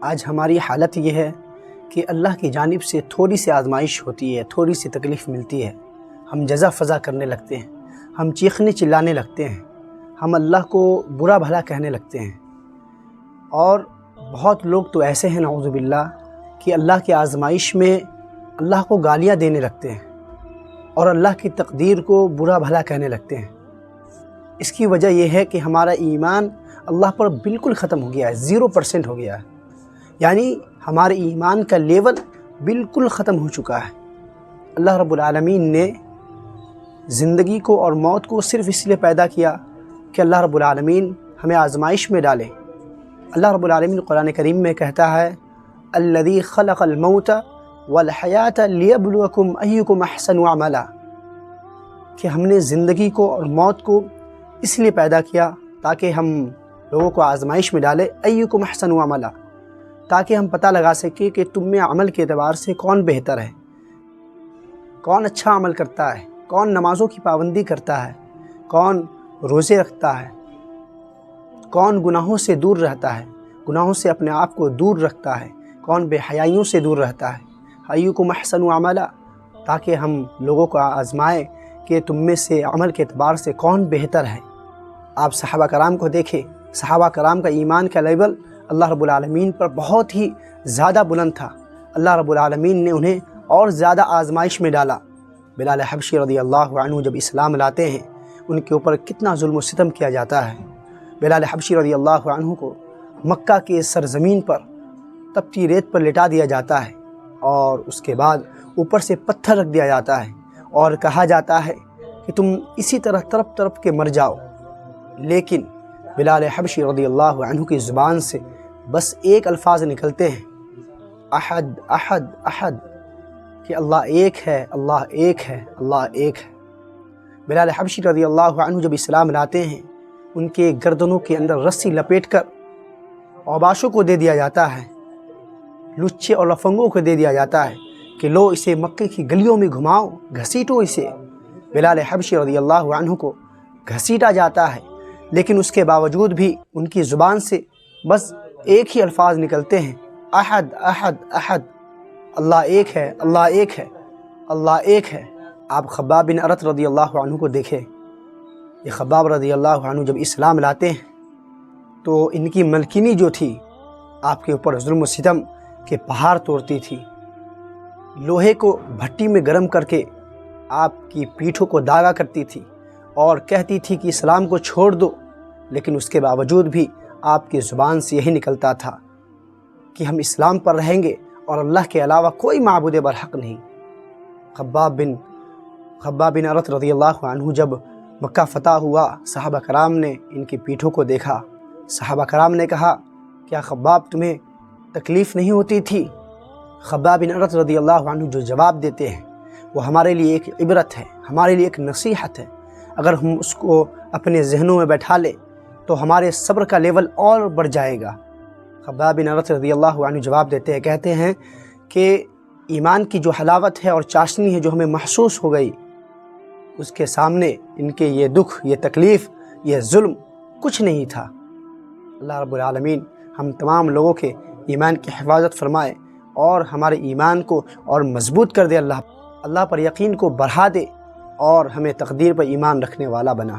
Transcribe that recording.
آج ہماری حالت یہ ہے کہ اللہ کی جانب سے تھوڑی سی آزمائش ہوتی ہے، تھوڑی سی تکلیف ملتی ہے، ہم جزا فضا کرنے لگتے ہیں، ہم چیخنے چلانے لگتے ہیں، ہم اللہ کو برا بھلا کہنے لگتے ہیں۔ اور بہت لوگ تو ایسے ہیں نعوذ باللہ کہ اللہ کی آزمائش میں اللہ کو گالیاں دینے لگتے ہیں اور اللہ کی تقدیر کو برا بھلا کہنے لگتے ہیں۔ اس کی وجہ یہ ہے کہ ہمارا ایمان اللہ پر بالکل ختم ہو گیا ہے، 0% ہو گیا ہے، یعنی ہمارے ایمان کا لیول بالکل ختم ہو چکا ہے۔ اللہ رب العالمین نے زندگی کو اور موت کو صرف اس لیے پیدا کیا کہ اللہ رب العالمین ہمیں آزمائش میں ڈالے۔ اللہ رب العالمین قرآن کریم میں کہتا ہے الذی خلق الموت والحیات لیبلوکم ایکم احسن عملا، کہ ہم نے زندگی کو اور موت کو اس لیے پیدا کیا تاکہ ہم لوگوں کو آزمائش میں ڈالے، ایکم احسن عملا، تاکہ ہم پتہ لگا سکیں کہ تم میں عمل کے اعتبار سے کون بہتر ہے، کون اچھا عمل کرتا ہے، کون نمازوں کی پابندی کرتا ہے، کون روزے رکھتا ہے، کون گناہوں سے دور رہتا ہے، گناہوں سے اپنے آپ کو دور رکھتا ہے، کون بے حیائیوں سے دور رہتا ہے، ایکم احسن عملا، تاکہ ہم لوگوں کو آزمائیں کہ تم میں سے عمل کے اعتبار سے کون بہتر ہے۔ آپ صحابہ کرام کو دیکھیں، صحابہ کرام کا ایمان کا لیول اللہ رب العالمین پر بہت ہی زیادہ بلند تھا۔ اللہ رب العالمین نے انہیں اور زیادہ آزمائش میں ڈالا۔ بلال حبشی رضی اللہ عنہ جب اسلام لاتے ہیں، ان کے اوپر کتنا ظلم و ستم کیا جاتا ہے۔ بلال حبشی رضی اللہ عنہ کو مکہ کے سرزمین پر تپتی ریت پر لٹا دیا جاتا ہے، اور اس کے بعد اوپر سے پتھر رکھ دیا جاتا ہے اور کہا جاتا ہے کہ تم اسی طرح تڑپ تڑپ کے مر جاؤ۔ لیکن بلال حبشی رضی اللہ عنہ کی زبان سے بس ایک الفاظ نکلتے ہیں، احد احد احد، کہ اللہ ایک ہے، اللہ ایک ہے، اللہ ایک ہے۔ بلال حبشی رضی اللہ عنہ جب اسلام لاتے ہیں، ان کے گردنوں کے اندر رسی لپیٹ کر اوباشوں کو دے دیا جاتا ہے، لچے اور لفنگوں کو دے دیا جاتا ہے کہ لو اسے مکے کی گلیوں میں گھماؤ، گھسیٹو اسے۔ بلال حبشی رضی اللہ عنہ کو گھسیٹا جاتا ہے، لیکن اس کے باوجود بھی ان کی زبان سے بس ایک ہی الفاظ نکلتے ہیں، احد احد احد، اللہ ایک ہے، اللہ ایک ہے، اللہ ایک ہے۔ آپ خباب بن ارت رضی اللہ عنہ کو دیکھیں، یہ خباب رضی اللہ عنہ جب اسلام لاتے ہیں تو ان کی ملکنی جو تھی آپ کے اوپر ظلم و ستم کے پہاڑ توڑتی تھی، لوہے کو بھٹی میں گرم کر کے آپ کی پیٹھوں کو داغا کرتی تھی اور کہتی تھی کہ اسلام کو چھوڑ دو، لیکن اس کے باوجود بھی آپ کی زبان سے یہی نکلتا تھا کہ ہم اسلام پر رہیں گے اور اللہ کے علاوہ کوئی معبود برحق نہیں۔ خباب بن ارت رضی اللہ عنہ جب مکہ فتح ہوا، صحابہ کرام نے ان کی پیٹھوں کو دیکھا۔ صحابہ کرام نے کہا کیا خباب تمہیں تکلیف نہیں ہوتی تھی؟ خباب بن ارت رضی اللہ عنہ جو جواب دیتے ہیں وہ ہمارے لیے ایک عبرت ہے، ہمارے لیے ایک نصیحت ہے۔ اگر ہم اس کو اپنے ذہنوں میں بیٹھا لیں تو ہمارے صبر کا لیول اور بڑھ جائے گا۔ خباب بن ارت رضی اللہ عنہ جواب دیتے ہیں، کہتے ہیں کہ ایمان کی جو حلاوت ہے اور چاشنی ہے جو ہمیں محسوس ہو گئی، اس کے سامنے ان کے یہ دکھ، یہ تکلیف، یہ ظلم کچھ نہیں تھا۔ اللہ رب العالمین ہم تمام لوگوں کے ایمان کی حفاظت فرمائے اور ہمارے ایمان کو اور مضبوط کر دے، اللہ پر یقین کو بڑھا دے اور ہمیں تقدیر پر ایمان رکھنے والا بنا۔